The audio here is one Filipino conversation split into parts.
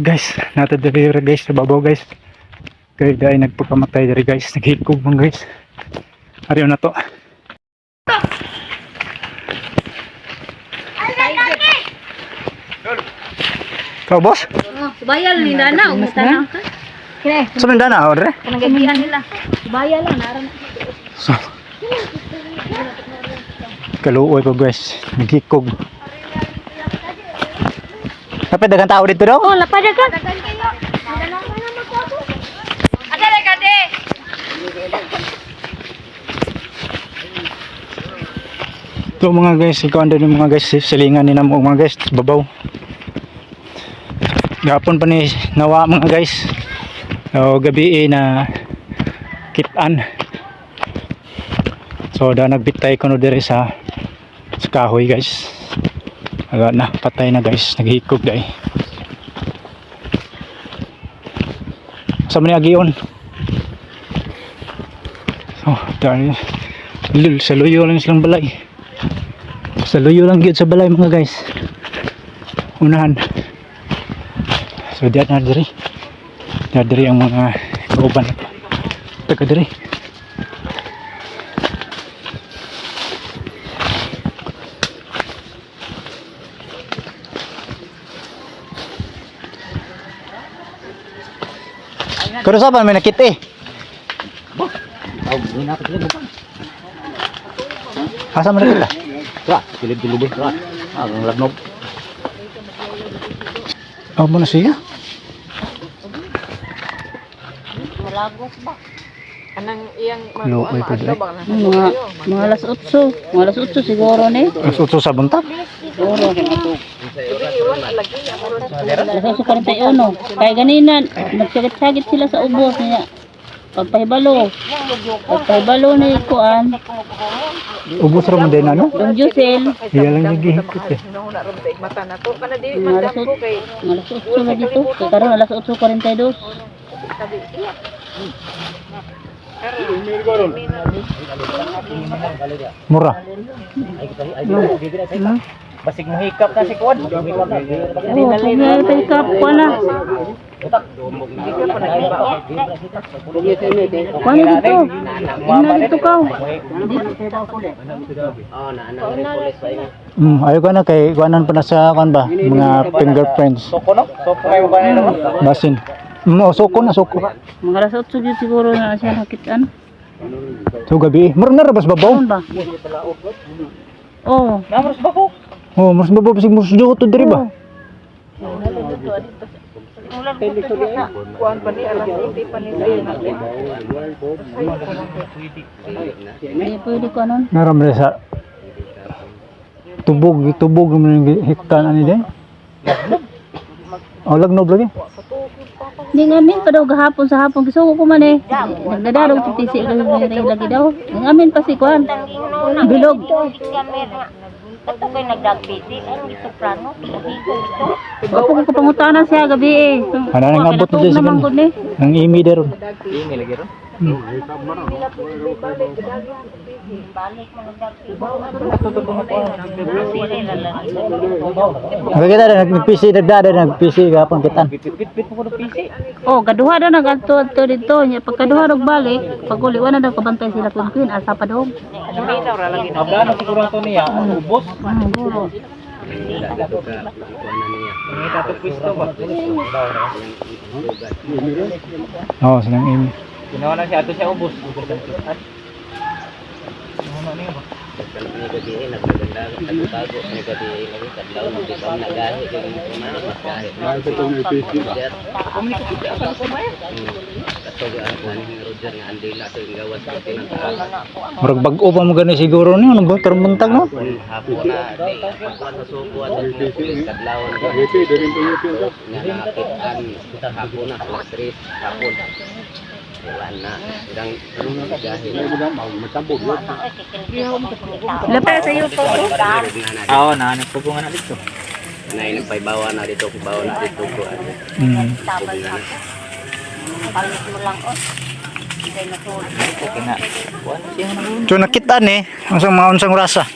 guys, nato diri guys sa babaw guys. Kay dai nagpakamatay diri guys, naghikog man guys. Ariyo na to. Kau boss? Bayal ni Dana, umutan ka. Kire. Saan dana order? Kanang nila. Bayal lang naran. So. Kaluoy po guys, naghikog. Kapit dagang tao dito daw? Oh, lapad ka. Ada le kade. Ito mga guys, ikaw ando yung mga guys, silingan ni namo mga guys, babaw. Gapon pa ni nawa mga guys. O gabi na kitan. So da nagbitay ko no dire sa kahoy guys. Aga na patay na guys, naghikog dai. Sa man agion. So dahil sa luyo lang silang balay. Sa luyo lang gyud sa balay mga guys. Unahan. So diyan na diri. Diyan diri ang mga kauban. Taga diri. Karo sa pa may nakit eh. Asa man nakita? Ra, pilid-pilid ra. Ang lagnog. Mo na siya. Malagos ba? Kanang iyang Luoy pa diri. mga alas 8. Mga alas 8 siguro ni. Suto sa buntag. Siguro. Alas 8:41. Kaya ganina, nagsagit-sagit sila sa ubos niya. Pagpahibalo ni Kuan. Ubos ra man din ano? Dong Jusel. Iya lang gihikot eh. Mga alas 8 na dito. Kaya karon alas 8:42. Mura. Basig mahikap na si Kuan. Mahikap na. Oh, kaya hikap ko na. Kuan dito. Ina dito ka. Ayo ka na kay kuanan pa na sa kan ba? Mga fingerprints. Soko no? Soko kayo ba nila? Basin. Soko na soko. Mga alas 8 yun siguro na siya nakitaan. So gabi, mura na rabas babaw. Saan ba? Oh. Namros ba ko? Oh, mas babaw bisig mus juto diri ba? Kuan pa ni alas 8 pa ni pwede ko anon. Naram re sa tubog man hiktan ani day. Oh, lagnog lagi. Di ngamin pa daw gahapon sa hapon gisuko ko man eh. Nagdadarog titisi lagi daw. Ngamin pa si Kuan. Bilog. Ito kayo nagdagbiti, ano ito plano? Opo ko pangutanan siya gabi eh. Ana nang abot na Kinatug sa naman kan. gud ni. Ang imi deron. Imi lagi ron. Balik mo nagdagbiti. Kita ada nag-PC nag-PC gapon kitan. Bit mo ko ng PC. Oh, kaduha daw nagadto dito nya pagkaduha og balik, pag-uliwan na daw kabantay sila kun asa pa daw. Abla na siguro to niya, ubos. Siguro. Tato pwesto ba? Oh, silang imi. Ginawa na siya ato siya ubos. Murag bag-o pa mo gani siguro ni ano ba terbuntag no? Lapay sa iyo po. Oo, nagpupungan na dito. Nay nagpaibawa na dito, bawa na dito ko. Palit mo lang oh. Kay natulog. Okay na. Kuan siya na. So nakita ni unsang rasa.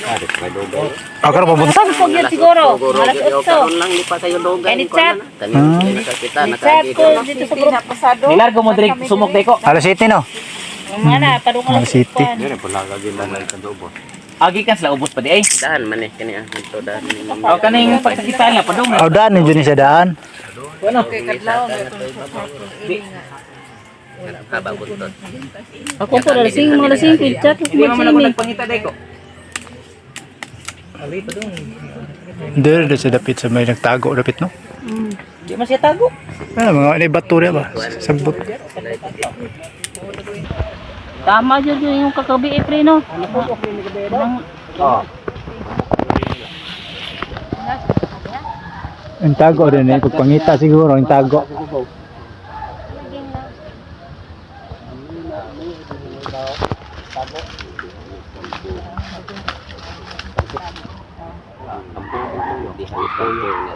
Ako na papunta. Pag yan siguro. Alas 8. lang lipat tayo dogan. Kaya ni-chat. Kita Chat ko dito sa group. Nilargo mo direct sumok deko. Alas 7 no? Mana, padung Alas 7. Agi kan sila ubos pa di ay. Dahan man eh kani ang ito dahan. Aw kaning pagsakitan nga padung. Aw daan ni dyan sa daan. Ano? Haba buntot. Ako po, lasing, mga lasing, chat. Hindi mo man ako nagpangita deko. Dere sa dapit sa may nagtago dapit no? Di man siya tago. Mga ni baturya ba? Sagbot. Tama dyan yung kakabi, pre, no? Oh. Ang tago rin eh. Pagpangita siguro ang tago.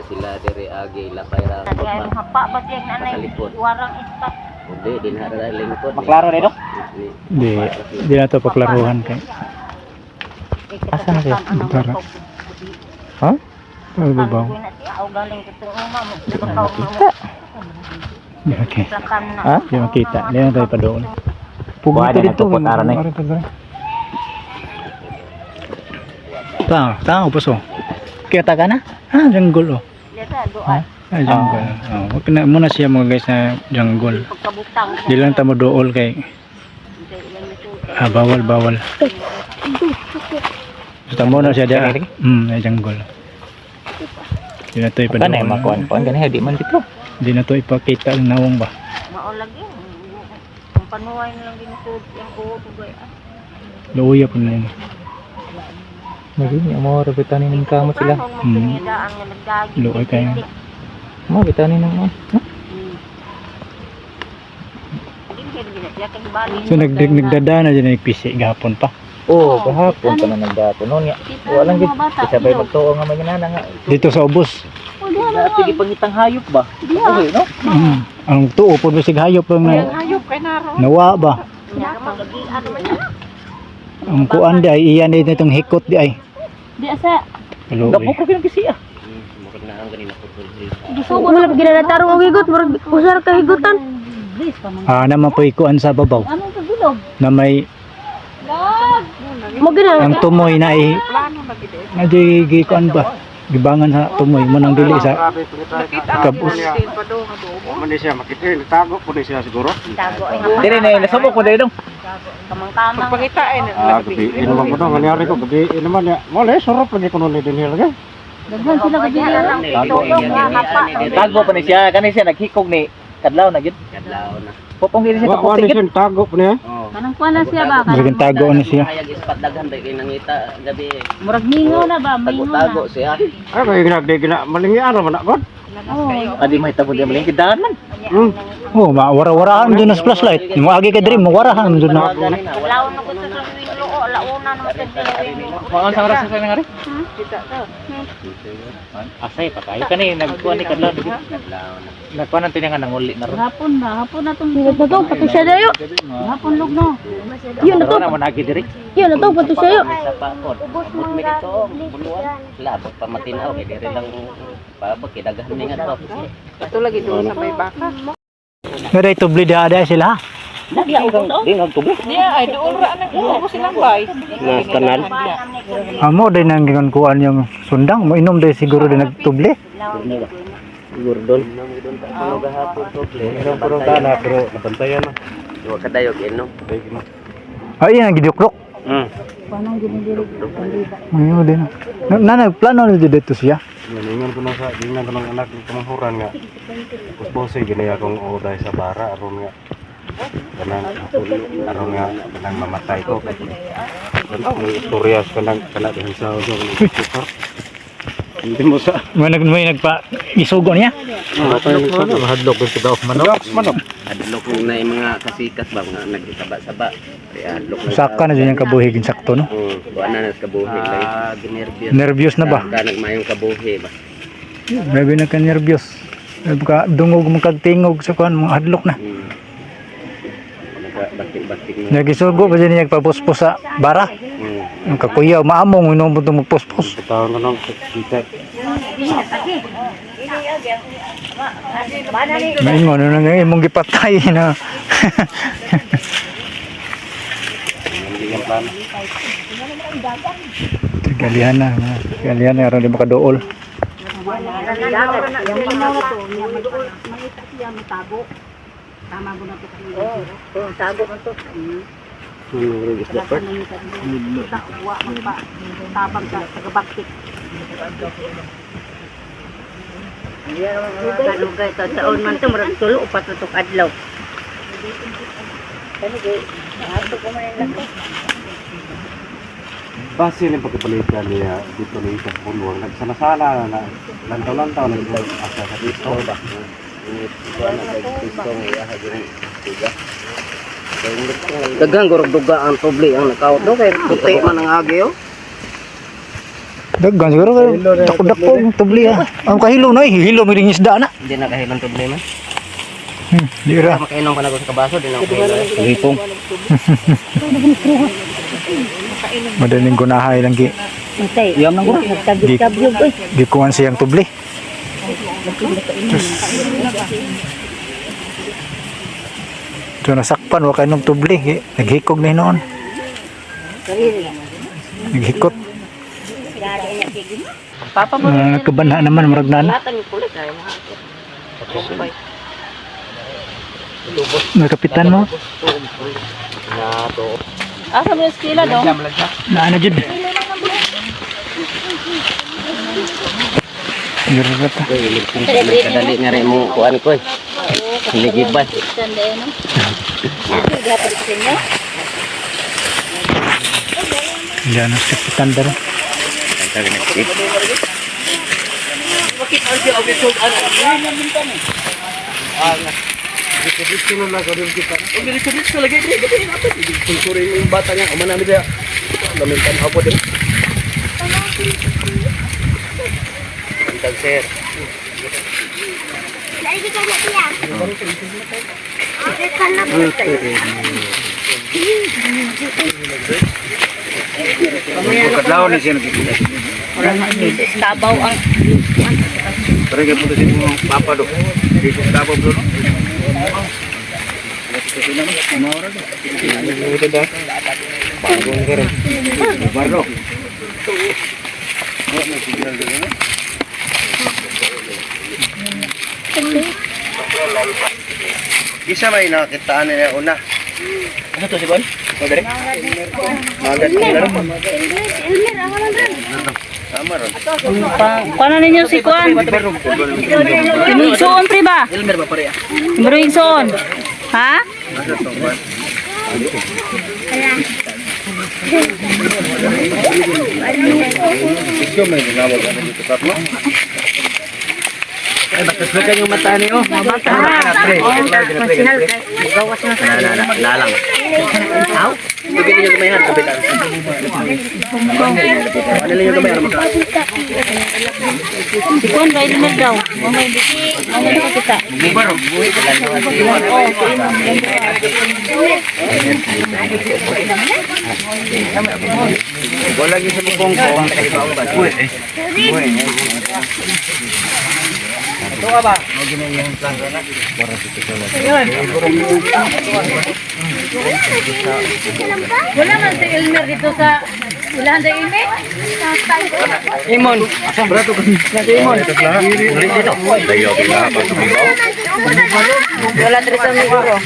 Sila dari agi lapay ra. Hapa ba tiyang nanay warang ispat. Hindi din hara lingkod. Maklaro na dok. Di na ito paklaruhan kay. Asa na siya? Tara. Ha? Ano ba ba? Aw galing kitong uma mo. Di okay. Ha? Di makita. Di na tayo pa doon. Buhay na nagpuputaran eh. Tao, paso. Kita ka na? Ah, jungle oh. Deta doa. Ah, jungle. Oh, wag na muna siya mga guys na jungle. Pagkabutang. Di lang tamo dool kay bawal. Basta muna siya dia. Na jungle. Di na to ipadaan. Kanay makuan-kuan kanay di man dito. Di na to ipakita ang nawong ba. Mao lagi. Ang panuway na lang gintud yang uo pugay. Luya po niya. Magini mo ra bitanin ng kamot sila. Daan nga nagdagi. Luoy kayo. Mo bitanin ng So nagdada na dyan nagpisi gahapon pa. Oh, gahapon pa na nagdato noon ya. Wala gid sabay magtuo nga maginana nga. Dito sa ubos. Dati di pangitang hayop ba? Okay, no? Ang tuo po ba sig hayop lang na. Nawa ba? Ang kuan di ay iyan din itong hikot di ay. Di asa. Luoy. Gapo ko pinagkisiya. Gusto ko wala ginanatarong ang higot. Usar ka higutan. Naman po ikuan sa babaw. Anong kagulog? Na may Mo gina. ang tumoy na ay nadyo gikuan ba? Gibangan sa tumoy mo nang dili sa kabus. Mandi siya makita, tago po din siya siguro. Tago ay Dire na nasabok ko dai dong. kamang-kamang. Gabi, inuman ko na, nangyari ko, gabi, inuman niya. Mole, surop lagi ko nun din niya lagi. Daghan sila kabili. Tago pa ni siya, kanay siya naghikog ni kadlaw na gid. Kadlaw na. Popong gid siya Wala tapos siya, tago po niya. Kanang kuala siya ba? Murag tago ni siya. Hayag ispat daghan ba kay nangita gabi. Murag mingo na ba? Mingo na. Tago siya. Ay, kaya ginagdi, malingyan naman ako. Adi may tabo di maling kidahan man. Oh, mawara-warahan doon sa flashlight. Yung agi ka dream, mawarahan doon na. Laon na ko sa winlo o launa na Mga sa oras sa ngari? Asay pa kayo kani nagkuan ni kadlaw di. Nagkuan ang tinangan ng uli na ron. Hapon na tong nagaw pati siya dayo. Hapon log no. Yun na to. Ano man agi diri? Yun na to pati siya yo. sa pakon. Ubos mi dito, buluan. Labot pa matinaw kay diri lang babag kay daghan ni nga to. Pero ito blida sila. Di nagtubo. Nas kanal. Amo din ang gingon kuan yung sundang, mo inom din siguro din nagtubli. Siguro doon. Ano gahapon to? Pero kana, pero nabantayan na. Wa kadayog ino. Ay, yan ang gidukrok. Ayun din. Nagplano na dito siya. Gingan ko na sa, gingan ko ng anak ng kamahuran nga. Puspose, ginaya kong oday sa bara, aron nga. Aron nga, kanang mamatay ko. May istorya sa kanang din sa uso. Hindi mo sa... May nagpa isugo niya. Mahadlok ko sa daw. Manok. Adlok na yung mga kasikas ba nga nagkasaba-saba. Kaya adlok na. Saka na dyan yung kabuhig sakto no. Kuha na nas kabuhi lagi. Ginervyos. Nervyos na ba? Ka nagmayong kabuhi ba. Grabe na ka nervyos. Dungog magkagtingog sa kuan mga hadlok na. Batik-batik na. Nagisugo ba dyan yung nagpapuspos sa bara? Ang kakuyaw, maamong, inumbot mo pospos. Tawag ko nung kita. Maingon, ano nga imong gipatay na. Hindi yung plano. Galihan na, aron di makaduol. Taon man to murag tulo upat na tok adlaw. Base ng pagkapalitan niya dito na sa pulwang. Nagsana-sana na lantaw-lantaw na ito asa sa dito. Daghang gurog-duga ang tubli ang nakaot do kay puti man ang agi oh. Daggan siguro kayo. Dako-dako ang tubli ha. Ang kahilo na hilo mi ring isda na. Hindi na kahilong tubli man. Di ra. Makainom ka na ko sa kabaso din ako kahilo. Ripong. Madaling gunahay lang gi. Iyam nang guro. Nagtagyog oy. Gikuhan siyang tubli. Ito nasakpan wa kay nung tubli. Naghikog na noon. Naghikot. Papa mo Nagkabanha naman marag nana. Kapitan mo. asa mo sila do? Naana jud. Gerata. Kadali nga rin mo kuan ko eh. Ligiban. Sande no. Gapit sinyo. Diyan ang kapitan daro. Sir. Kadlaw na siya nakikita. Tabaw ang Pero kaya punta siya mga papa do. Dito sa tabaw bro. Barro. Isa may nakitaan niya una. Ano to si Bon? Madari. Tama ron. Paano ninyo si Kuan? Timigsoon pre ba? Elmer ba pare? Timigsoon. Ha? Ikaw may ginawag ka dito sa mo. Ay bakas na yung mata niyo. Mata. Gawas na. Lalang. Aw. Bigyan niyo kamay han kapitan. Ano lang yung kamay han mata. Si Kuan ba ilmer daw? Mamay kita. Baro. Wala lagi sa bukong ko. Wala man si Elmer dito sa Ilanda Ilme? Imon. Brato ko. Imon. Dito. Wala dito sa Migoro.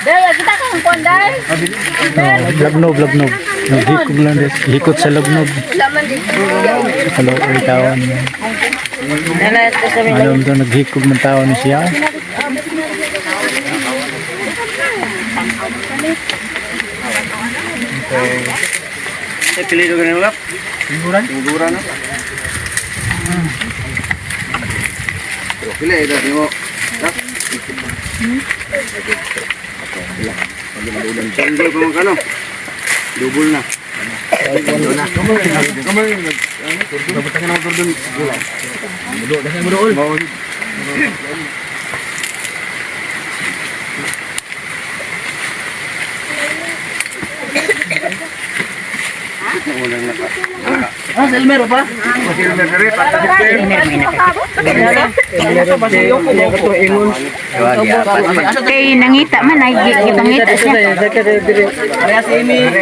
Dahil kita kang Kuanday. Lagnob. Naghikog lang des. Hikot sa lagnob. Hello, ay tawon. Alam to naghikog ng tawon siya. Pilido ka na ulap? Siguran na. Pila, ito mo. Sandal pa mo ka no? Double na. Kay nangita man ay gitangita siya.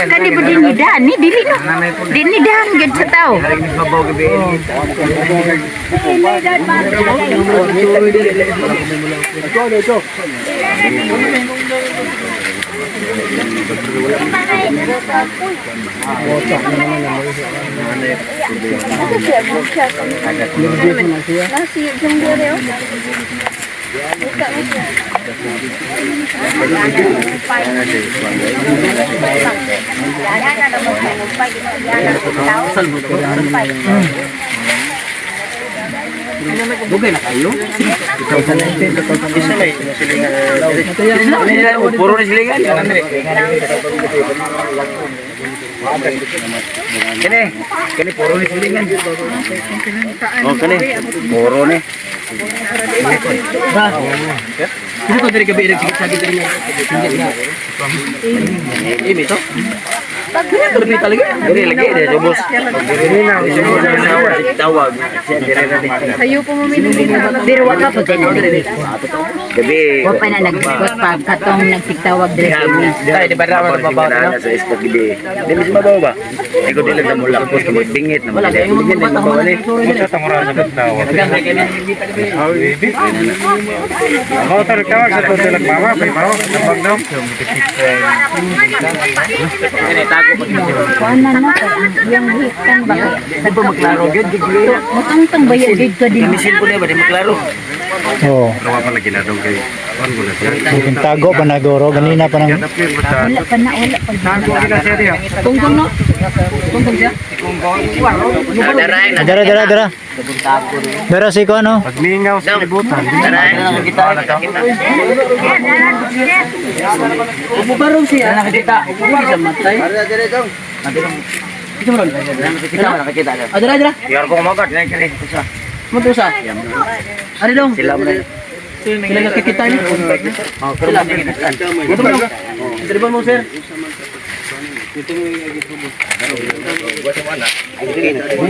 Kadi ba dinidahan ni dili no. Dinidahan gid sa tao. Dugay na kayo? Puro na silingan. Kini puro ni silingan. Oh, kini puro ni. Kini ko dari gabi sakit dari ini to. Terlebih lagi, dari lagi ada bos. Dari na, tawag. Sayo po mo minumina. Pero wag ka po din. Gabi. Wa pa na nagbuot pa katong nagsigtawag dire sa amin. Dai di barawa sa babaw na sa spot gabi. Di mas mabaw ba? Ay ko dili na mula post ko bingit na. Wala kay bingit na mabaw ni. Sa tamura sa tawag. Oh, baby. Mau terkawag sa tulang mama, may bawa sa bagdaw. Ini tago pag Kuan na na yung hikan ba? Sa po maklaro gid digli. Matangtang ba yan dito din? Misin po na ba di maklaro? Oo. Nawa pa lagi na daw kay ano ko na siya. Yung tago pa na goro. Ganina pa nang... Tapos basta Wala pa na, wala pa na. tago kita siya diya. Tunggong no? Tunggong siya? Daray na. Dara, dara, dara. Dara si ko ano? Pag mingaw sa libutan. Daray na kita kita. Bubarong siya. Nakita. Hindi sa matay. Dire dong. Ito mo ron. Nakita mo nakita. Adara, adara. Yar ko kumagat na kini. Mutusa. Ano dong? Sila mo na. Sila nakikita niyo. Oh, pero makikita. Ito mo. Dribble mo sir.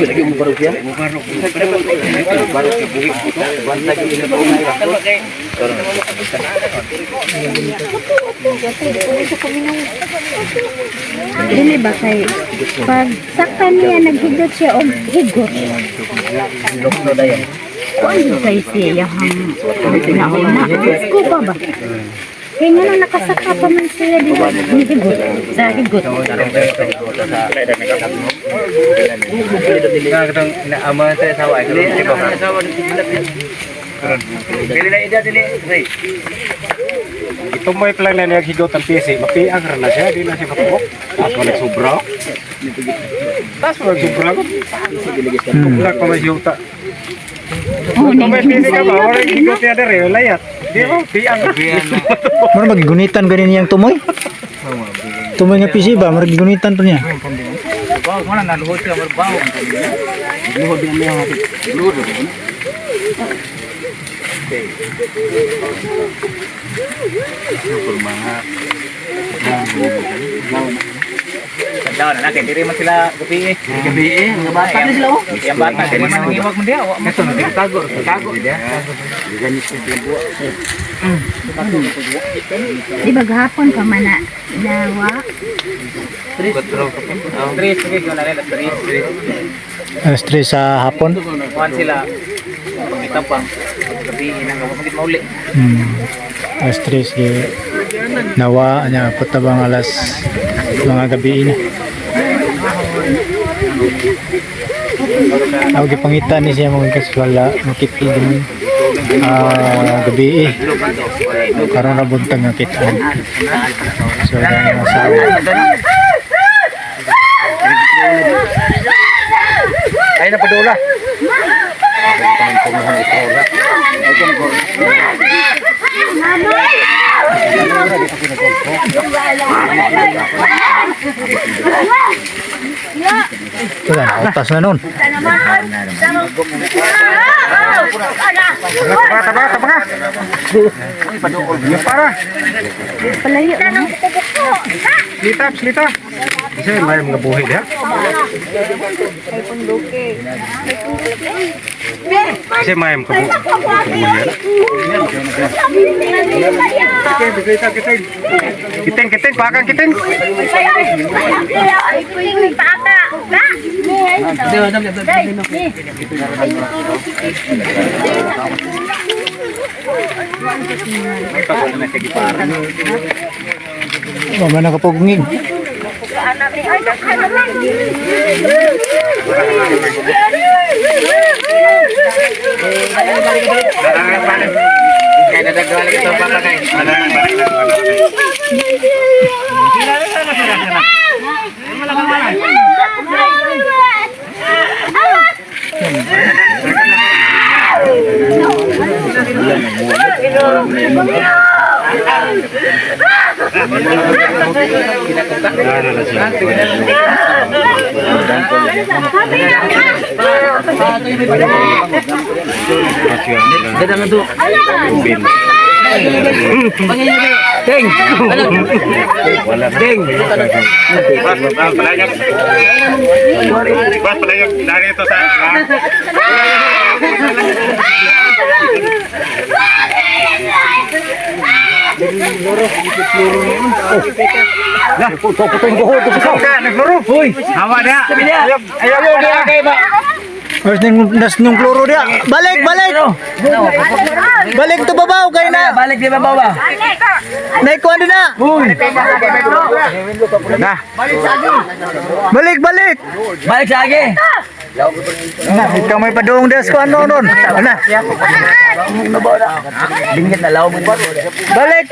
Lagi mo baru siya. Baru ke buik. Bantag ini ko na. Dili ba kay pag saktan niya naghigot siya og higot. Doktor dayan. Ano kay siya yung nauna? Ko pa ba? Kaya nga nang nakasaka pa man siya di ba? Higot. Sa higot. Kadang ama saya sawa ay Dili na ida dili. ito mo plan na niya higaw ang pisi, mapiang ra na siya, di na siya matubok. Ako nagsubra. Tas mo nagsubra ko. Wala ko masyuta. Oh, Kung may pisi ka ba, wala higaw niya dere, layat. Di mo, piang. Mara magigunitan ganin niyang tumoy? Tumoy nga pisi ba? Maragigunitan to niya. Bawo mo na naluhod siya marbawo. Luhod na niya hati. Luhod. Tanda na natin, diri man sila gabi eh. Gabi mga bata na sila oh. Yang bata dili man nangiwag mo diha. Ito na tago, tago dia. Di ba gahapon pa man na nawa? Tres yun na nila, tres. Alas 3 sa hapon. Kuhan sila. Itapang. Gabi nang gawin mauli. Alas 3 di nawa niya patabang alas mga gabi na. Ako gipangita ni siya mga kaswala makiti din gabi karon na buntag nga kitaan. So na masawa. Ay na padula. Kaya nautas na nun. Taba. Yung para. Palayo na. Slita. Kasi may mga buhay dia. Kasi may mga buhay. Kiting, pakang kiting. Mama nakapugngin. Kaya nadagwala ito papagay. Lah, puto-putoin ko ito sa ka. Naglaro. Hoy, hawa dia. Ayaw dia kay ba. Nas nung kloro dia. Balik. Balik to babaw kay na. Balik di babaw ba? Naikuan din na. Nah, Balik. Balik sa agi. Na, ikaw may padung des ko ano nun. Ana. Dingit na law mo. Balik.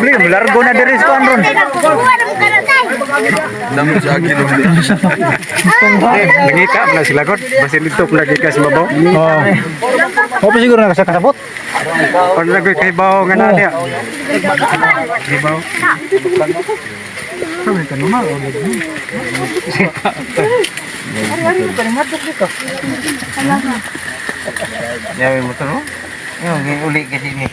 Beli largo na diri sa ano nun. nangita na sila god. Basin dito lagi ka sa babaw. Oh. Opo siguro nakasakasabot. Pag lagi kay bawo nga na dia. Kay bawo. Kami kan normal. Ya, mo to no? Yung uli kasi ni.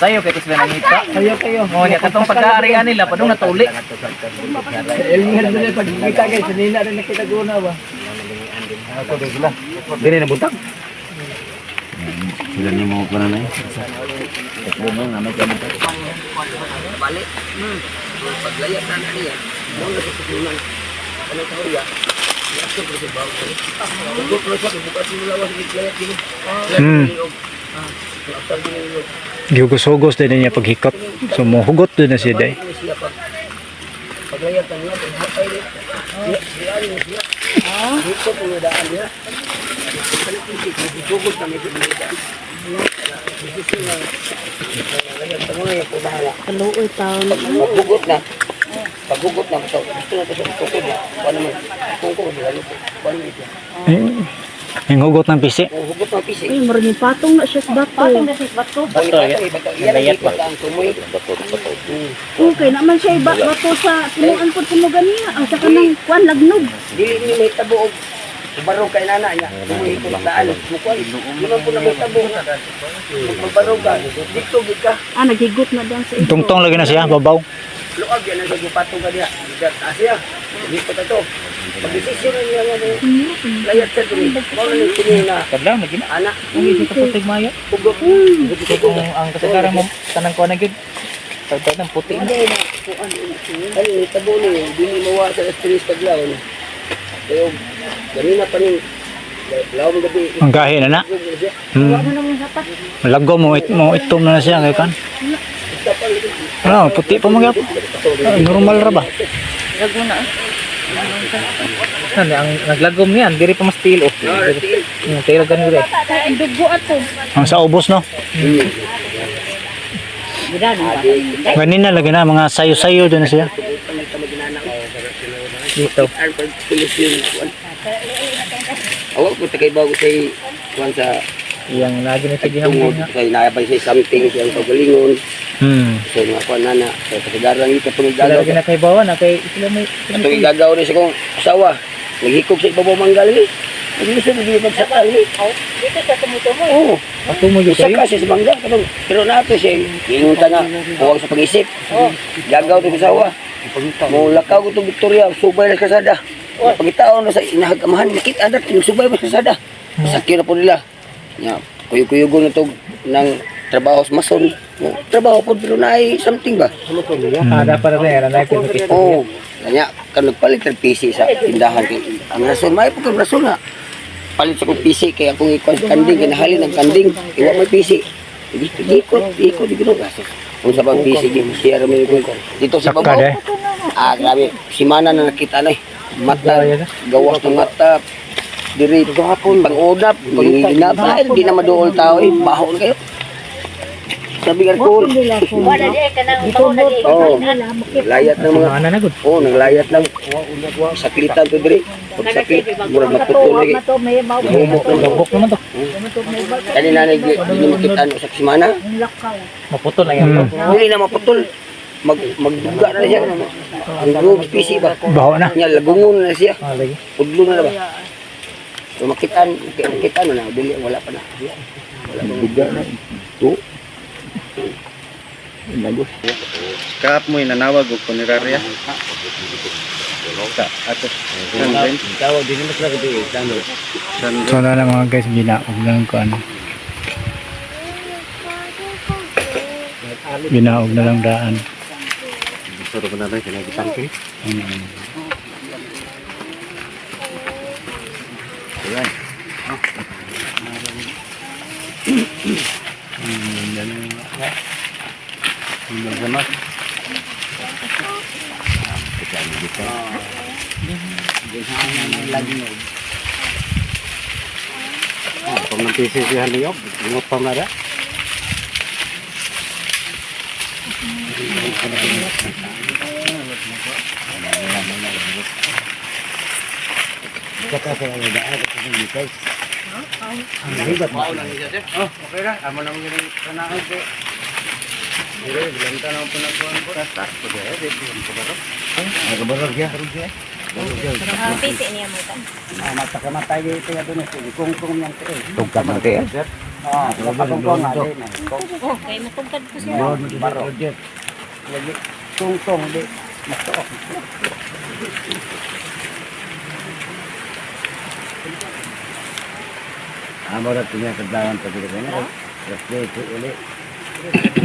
Sayo kay sila nangita. Sayo. Mo nya katong pagkaarian nila padung natuli. Dili na buntag. Sila ni mo pa na na. Gihugos-hugos din niya paghikot. So mohugot din na siya day. Kaluoy taon. Paghugot na ito. Gusto na ito sa tukod. Paano man? Kung ko dito. Paano dito? Yung hugot ng pisi. Hugot ng pisi. Ay, maraming patong na siya sa bato. Layat ba? Okay, naman siya bato sa tinuan po tinugan niya. Ang sa kanang kwan, lagnog. Dili ni may tabuog. Barog kay nana niya. Tumuhi ko na daan. Mukwal. Naman po na may tabuog. Magbarog ka. Dito gid ka. Ah, naghigot na diyan sa ito. Tungtong lagi na siya, babaw. Luag yan ang gagipatong ka niya. Asya. Dito ka to. Pag-desisyon na niya nga. Layat sa dili. Kung ano yung na. Kadlaw na gina. Anak. Hindi ka putig mayo. Hugot. Kung ang kasagaran mo tanang ko na gyud. Tawtawt ng puti na. Hindi na. Ano may tabo niya. Dili mawa sa stress paglaw. Pero ganina pa rin. Law mo gabi. Ang gahi na na. Lago mo itom na siya kay kan. Ano, puti pa magyap. Normal ra ba? Ano ang naglagom niyan, diri pa mas tilo. Yung tilo ganun rin. Ang dugo ato. Ang sa ubos no. Ganina lagi na mga sayo-sayo din na siya. Dito. Awak mo takay bago sa kuan sa Yang lagi na sige tungod kay naabay siya something siya sa galingon. So mga kuan na kay kasagaran ito tungod Sila gagaw. lagi na kay bawa na kay sila may Atong igagaw ni sa kong asawa. Naghikog sa ibabaw manggal ni. Hindi siya nagiging sakal ni. Dito sa tumutumo. Oo. Ako mo yun Isa kayo. ka siya sa mangga. Pero nato siya. Ingunta nga. Huwag sa pag-isip. Gagaw ito kasawa. Mulakaw ko itong Victoria. Subay na kasada. Pagkitaon na sa inahagamahan. Nakita na yung subay na kasada. Sakyo na po nila. Kuyog-kuyugon na ito ng trabaho sa mason. Trabaho po pero na ay something ba? Dapat na yan. Oo. Kanya, kan nagpalit ng PC sa tindahan. Ang rason, may po kang rason ha. Palit sa kong PC, kaya kung ikaw sa kanding, kinahalin ng kanding, iwa may PC. Ikot, di gano'n. Kung sa pang PC, share mo yung dito sa babaw. Grabe, si Mana na nakita na eh. Mata, gawas ng mata. Diri, pang-udap, pang-inap. Hindi na maduol tao eh. Baho na kayo. Sabi ka ko. Wala di ka nang baon lagi. Oo. Layat ng mga. Ano na gud? Oo, naglayat ng saklitan to diri. Pag saklit, murag maputol lagi. Humok ng Lubok naman to. kanina na hindi makita ano sa simana. Maputol na yan. Hindi na maputol. Magduga na siya. Ang group PC ba? Baho na. Nya lagungon na siya. Lagi. Pudlo na ba? So makita ano na, dili wala pa na. Wala pa duga na. To. Kaap mo inanawag og punerarya. Ato. Tawag din mo sila gudi. So na lang mga guys, binaog lang ko ano. Binaog na lang daan. Suro ko na rin kinagitangkin. Ayan. Kung ng PC siya niyog, ingot pa na rin. Okay na, amo na mo yung kanaan ko. Dire, bilanta na po na kuan ko. Start ko deh, ko ba to? Nagabarog ya, barog ya. Pisi niya mo ta. Mata ka matay ito ya doon kung yang to. Tugtag na te. Kung na Oh, kay matugtad ko siya. barog. Lagi tungtong di matok. Amo ra tinya kedalan pa dito na. Respe ko uli.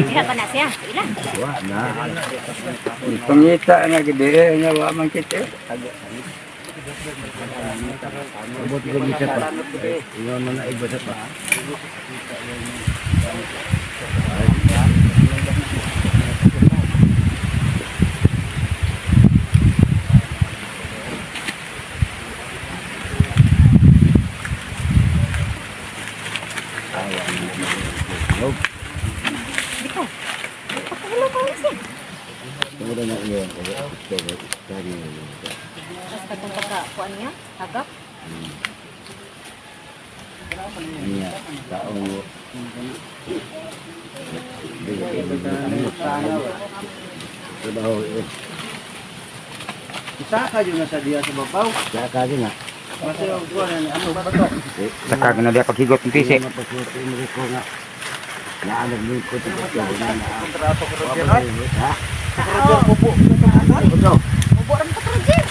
Kaya pa na siya. Ilan? Wa na. Pangita na gede nga wa man kite. Abot ko bisa pa. Ingon mo na iba sa pa. Kemudian nak iya, dari Tapos katong pagkakuan niya, hagap. niya taong trabaho Saka yun na sa diya sa babaw. sa kagi na. Kasi ang kuan ano ba to? Saka na dia paghigot ng PC. Ko nga. Naalag ni ko to. Kontrato ko rin ha. Ha? Ubo ram ka project.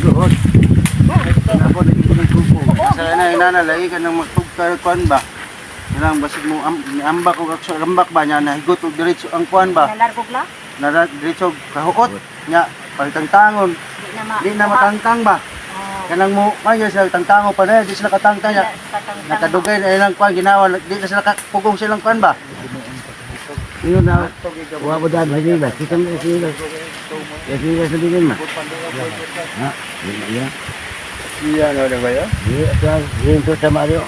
Duhod. Ako na dito ng grupo. Sa na inanalay ka nang magtugkar kuan ba? Ilang basig mo ambak o rambak ba nya nahigot og diretso ang kuan ba? Nalargog la. Na diretso kahukot nya palitang tangon. Di na matangtang ba? Kanang mo kanya sa tangtango pa na di sila katangtang nya. Nakadugay na ilang kuan ginawa di na sila pugong silang kuan ba? Yun na. Wa mo dad lagi ba? Kita mo sila. Ya sila sabihin ma. Ha? Ya. Iya no de ba yo? Dia dia tu sama dia.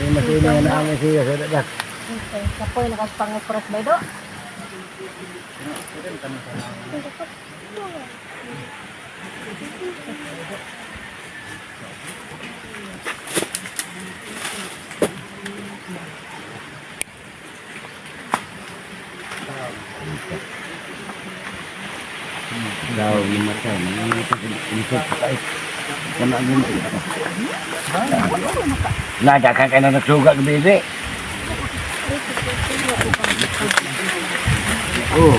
Masih na ang siya sa dadak. Kapoy na kas pangupras ba do? Daw yung mata, nadakan ka na nagsuga ng bebe. Oh.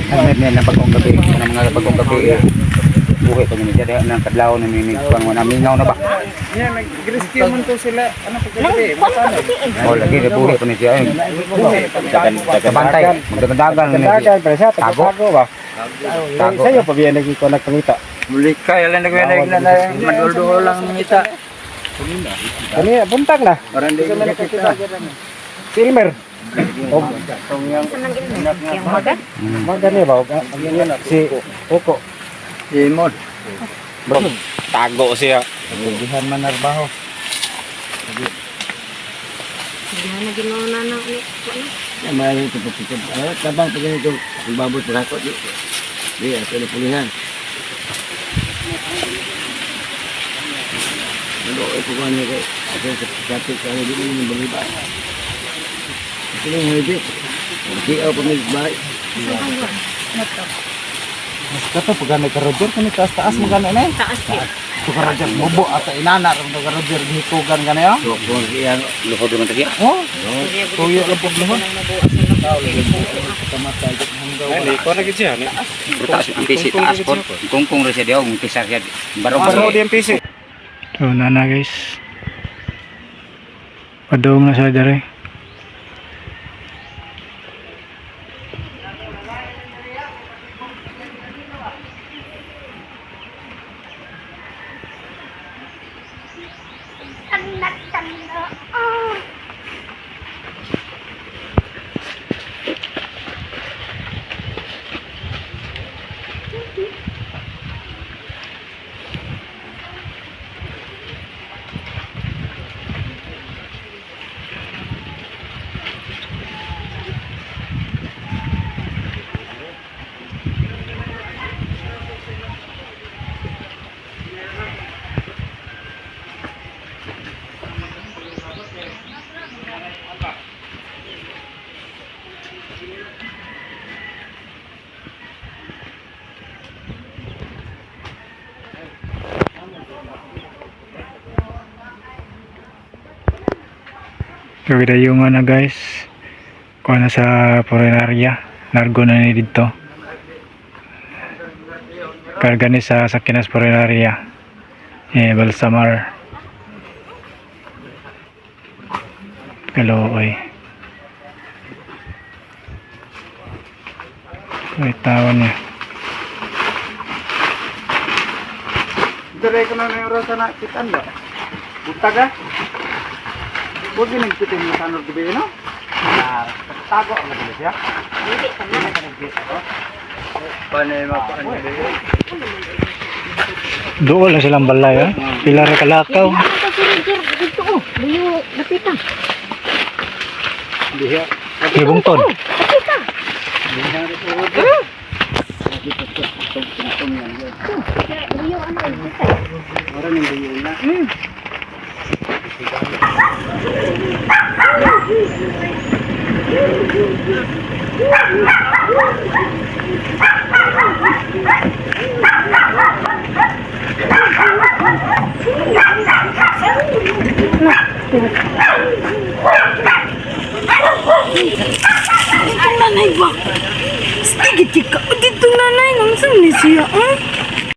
Ay, na bagong gabi, mga bagong gabi. Buhay pa niya dahil ng kadlaw na minigpang wala minaw na ba? Yan, nag-rescue man to sila. Ano po kasi? Oh, lagi na buhay pa niya. Bantay, magdagandagan na tago ba? Tago. Sa'yo pa biyan naging ko nagpangita. Muli kaya lang nagwenag na madulduho lang ngita. Kani buntag na. Parang di kami nakikita. Silmer. Oh, Magan? magan niya ba? Si Oko. Imon. Tago siya. Dihan man narbaho. Hindi na ginawa na Ya may ito pagkikid. Tabang pag ganito, ang babot pagkakot di. Di, ito na pulihan. Ano, ito ko ano kay. Ito sa pagkakot ka na di mo yung baliba. Ito na yung hibit. Kiaw pa may bahay. Mas kato pag nagka-Roger kani taas-taas magana na eh. taas siya. Ito ka Roger mubo at inana ron nagka-Roger gihitugan ka na yo. So, kung iyan, luhod naman tayo. Oh, tuyo lang pag luhod. Ay, ko na gid siya. Taas, ang pisi, taas po. Kung rin siya diyo, ang pisar siya. Baro di ang PC. So nana guys. Padung na sa dere. So yung na guys, kuha na sa Purenaria, nargo na ni dito. Karga ni sa Sakinas Purenaria, Balsamar, Kalooy. May tawon niya. Dire ko na yung rasa na kitan ba? Buntag ah. Huwag yung nagpitin mo sa anong gabi, no? Tago ang nagbilis siya. Hindi ka na. Paano yung mapaan Doon lang silang balay, pila rin kalakaw. Ano ka si Roger? Dito oh. Buyo, lapita. Diya. Ibungton. Lapita. Buyo, ano yung lapita? Orang yang beli na. Ang nanay ba? Sige, tika. Dito nanay. Nang saan ni siya?